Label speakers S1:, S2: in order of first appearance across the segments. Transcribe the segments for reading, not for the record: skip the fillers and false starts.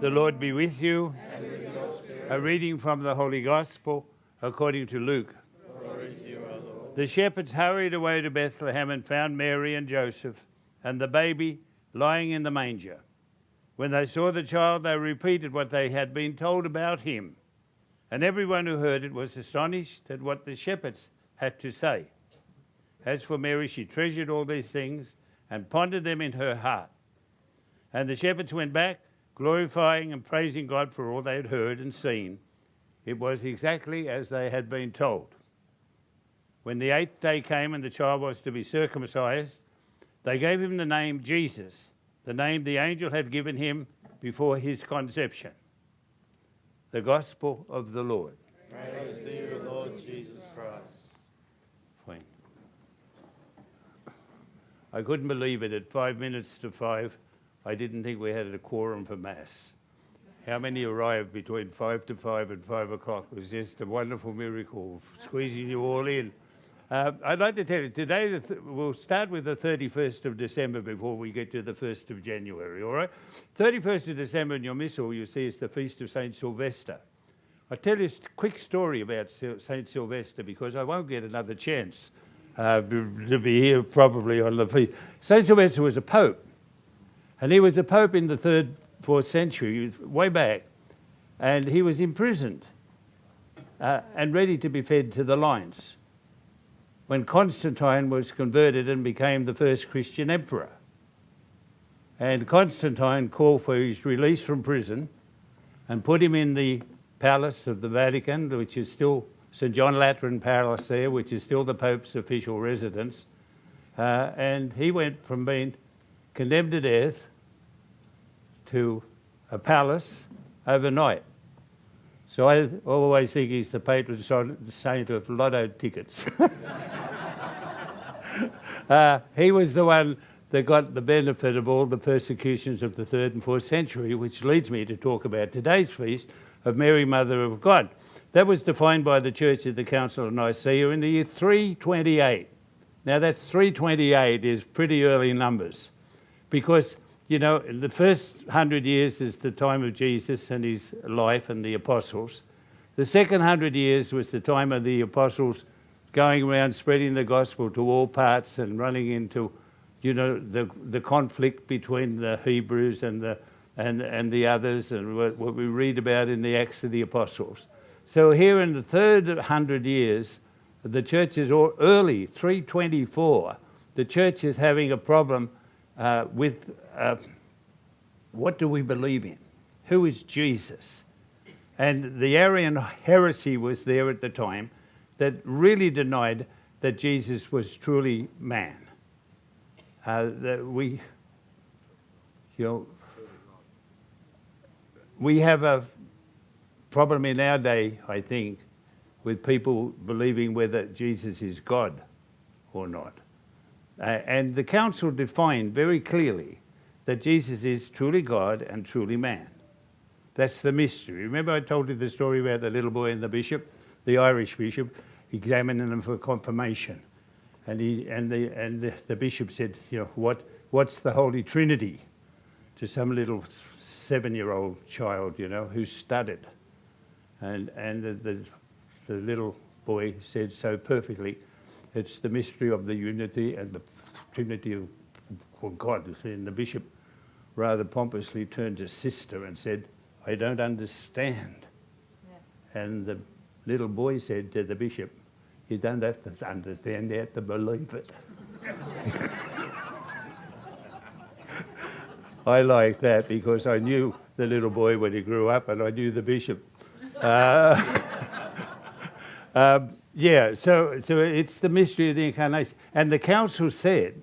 S1: The Lord be with you.
S2: And with your spirit.
S1: A reading from the Holy Gospel according to Luke.
S2: Glory to you, O Lord.
S1: The shepherds hurried away to Bethlehem and found Mary and Joseph and the baby lying in the manger. When they saw the child, they repeated what they had been told about him. And everyone who heard it was astonished at what the shepherds had to say. As for Mary, she treasured all these things and pondered them in her heart. And the shepherds went back, glorifying and praising God for all they had heard and seen. It was exactly as they had been told. When the 8th day came and the child was to be circumcised, they gave him the name Jesus, the name the angel had given him before his conception. The Gospel of the Lord.
S2: Praise to you, Lord Jesus Christ.
S1: Fine. I couldn't believe it. At 5 minutes to 5, I didn't think we had a quorum for Mass. How many arrived between 5 to 5 and 5 o'clock was just a wonderful miracle of squeezing you all in. I'd like to tell you, today we'll start with the 31st of December before we get to the 1st of January, all right? 31st of December in your missal, you see, is the feast of St. Sylvester. I'll tell you a quick story about St. Sylvester because I won't get another chance to be here probably on the feast. St. Sylvester was a pope, and he was a pope in the 3rd, 4th century, way back, and he was imprisoned and ready to be fed to the lions when Constantine was converted and became the first Christian emperor. And Constantine called for his release from prison and put him in the palace of the Vatican, which is still St. John Lateran Palace there, which is still the Pope's official residence. And he went from being condemned to death to a palace overnight. So I always think he's the patron saint of lotto tickets. He was the one that got the benefit of all the persecutions of the 3rd and 4th century, which leads me to talk about today's feast of Mary, Mother of God. That was defined by the Church at the Council of Nicaea in the year 328. Now that 328 is pretty early numbers because, you know, the first 100 years is the time of Jesus and his life and the apostles. The second 100 years was the time of the apostles going around spreading the gospel to all parts and running into, you know, the conflict between the Hebrews and the others, and what we read about in the Acts of the Apostles. So here in the third 100 years, the church is early, 324. The church is having a problem with what do we believe in? Who is Jesus? And the Arian heresy was there at the time that really denied that Jesus was truly man. We have a problem in our day, I think, with people believing whether Jesus is God or not. And the council defined very clearly that Jesus is truly God and truly man. That's the mystery. Remember I told you the story about the little boy and the bishop, the Irish bishop, examining them for confirmation. And the bishop said, you know, what's the Holy Trinity? To some little 7-year-old child, you know, who stuttered. And the little boy said so perfectly, it's the mystery of the unity and the Trinity of God. And the bishop rather pompously turned to sister and said, I don't understand. Yeah. And the little boy said to the bishop, you don't have to understand, you have to believe it. I like that because I knew the little boy when he grew up and I knew the bishop. So it's the mystery of the incarnation. And the council said,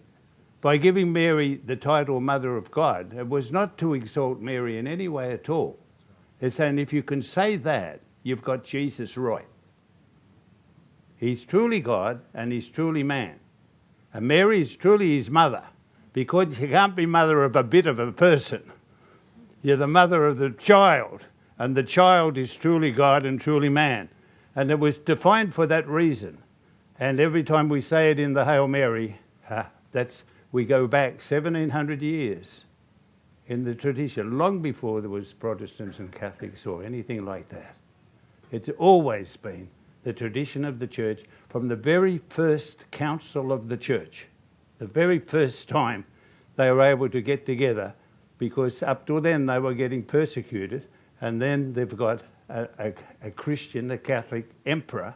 S1: by giving Mary the title Mother of God, it was not to exalt Mary in any way at all. It's saying if you can say that, you've got Jesus right. He's truly God and he's truly man. And Mary is truly his mother because you can't be mother of a bit of a person. You're the mother of the child, and the child is truly God and truly man. And it was defined for that reason. And every time we say it in the Hail Mary, we go back 1,700 years in the tradition, long before there was Protestants and Catholics or anything like that. It's always been the tradition of the church from the very first council of the church, the very first time they were able to get together, because up till then they were getting persecuted, and then they've got a Christian, a Catholic emperor,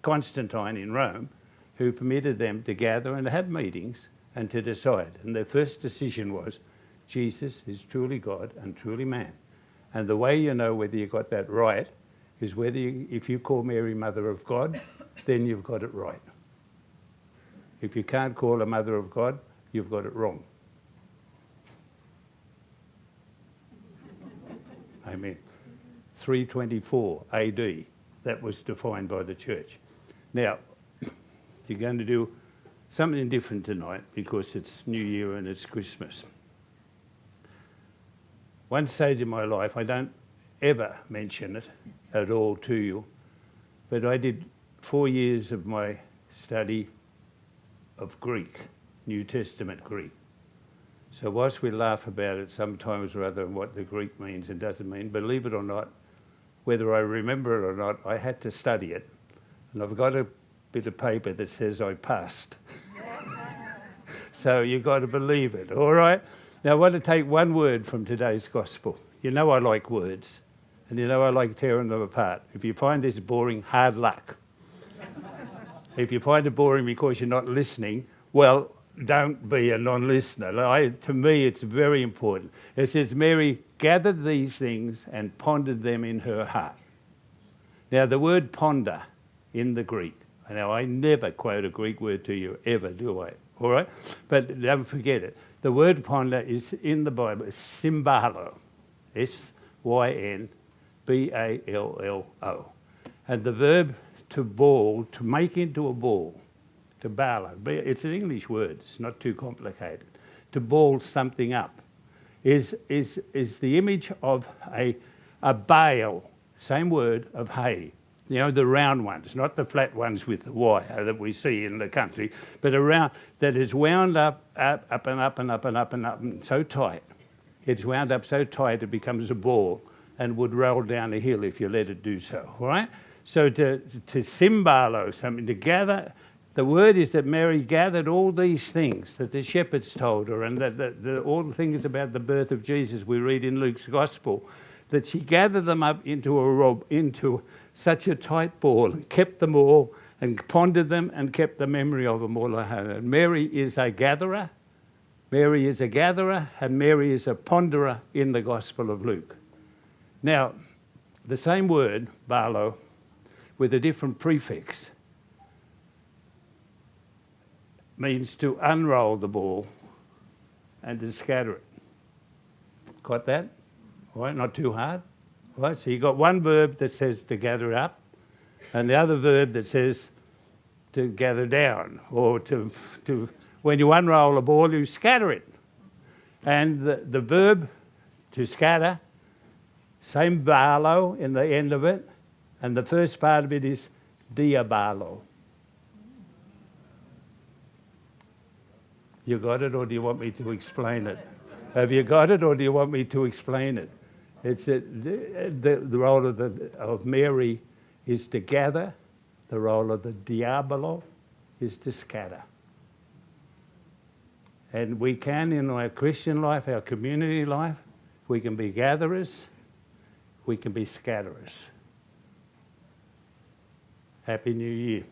S1: Constantine in Rome, who permitted them to gather and have meetings and to decide. And their first decision was, Jesus is truly God and truly man. And the way you know whether you got that right is whether if you call Mary Mother of God, then you've got it right. If you can't call her Mother of God, you've got it wrong. Amen. 324 AD, that was defined by the church. Now, you're going to do something different tonight because it's New Year and it's Christmas. One stage in my life, I don't ever mention it at all to you, but I did 4 years of my study of Greek, New Testament Greek. So whilst we laugh about it sometimes or other and what the Greek means and doesn't mean, believe it or not, whether I remember it or not, I had to study it. And I've got a bit of paper that says I passed. So you've got to believe it, all right? Now I want to take one word from today's gospel. You know I like words, and you know I like tearing them apart. If you find this boring, hard luck. If you find it boring because you're not listening, well, don't be a non-listener. To me, it's very important. It says, Mary gathered these things and pondered them in her heart. Now, the word ponder in the Greek, now I never quote a Greek word to you, ever, do I? All right? But don't forget it. The word ponder is in the Bible, it's symbalo, S-Y-N-B-A-L-L-O. And the verb to ball, to make into a ball, to bala, it's an English word, it's not too complicated. To ball something up is the image of a bale, same word, of hay. You know, the round ones, not the flat ones with the wire that we see in the country, but a round that is wound up and up and up and up and up and so tight. It's wound up so tight it becomes a ball and would roll down a hill if you let it do so, all right? So to symbalo something, to gather, the word is that Mary gathered all these things that the shepherds told her, and that all the things about the birth of Jesus we read in Luke's Gospel, that she gathered them up into such a tight ball and kept them all and pondered them and kept the memory of them all at home. And Mary is a gatherer. Mary is a gatherer and Mary is a ponderer in the Gospel of Luke. Now, the same word, balo, with a different prefix, means to unroll the ball and to scatter it. Got that? All right, not too hard. All right, so you've got one verb that says to gather up and the other verb that says to gather down, or to when you unroll a ball, you scatter it. And the verb to scatter, same balo in the end of it, and the first part of it is diabalo. You got it, or do you want me to explain it? Have you got it, or do you want me to explain it? It's the role of Mary is to gather. The role of the diabolo is to scatter. And we can, in our Christian life, our community life, we can be gatherers, we can be scatterers. Happy New Year.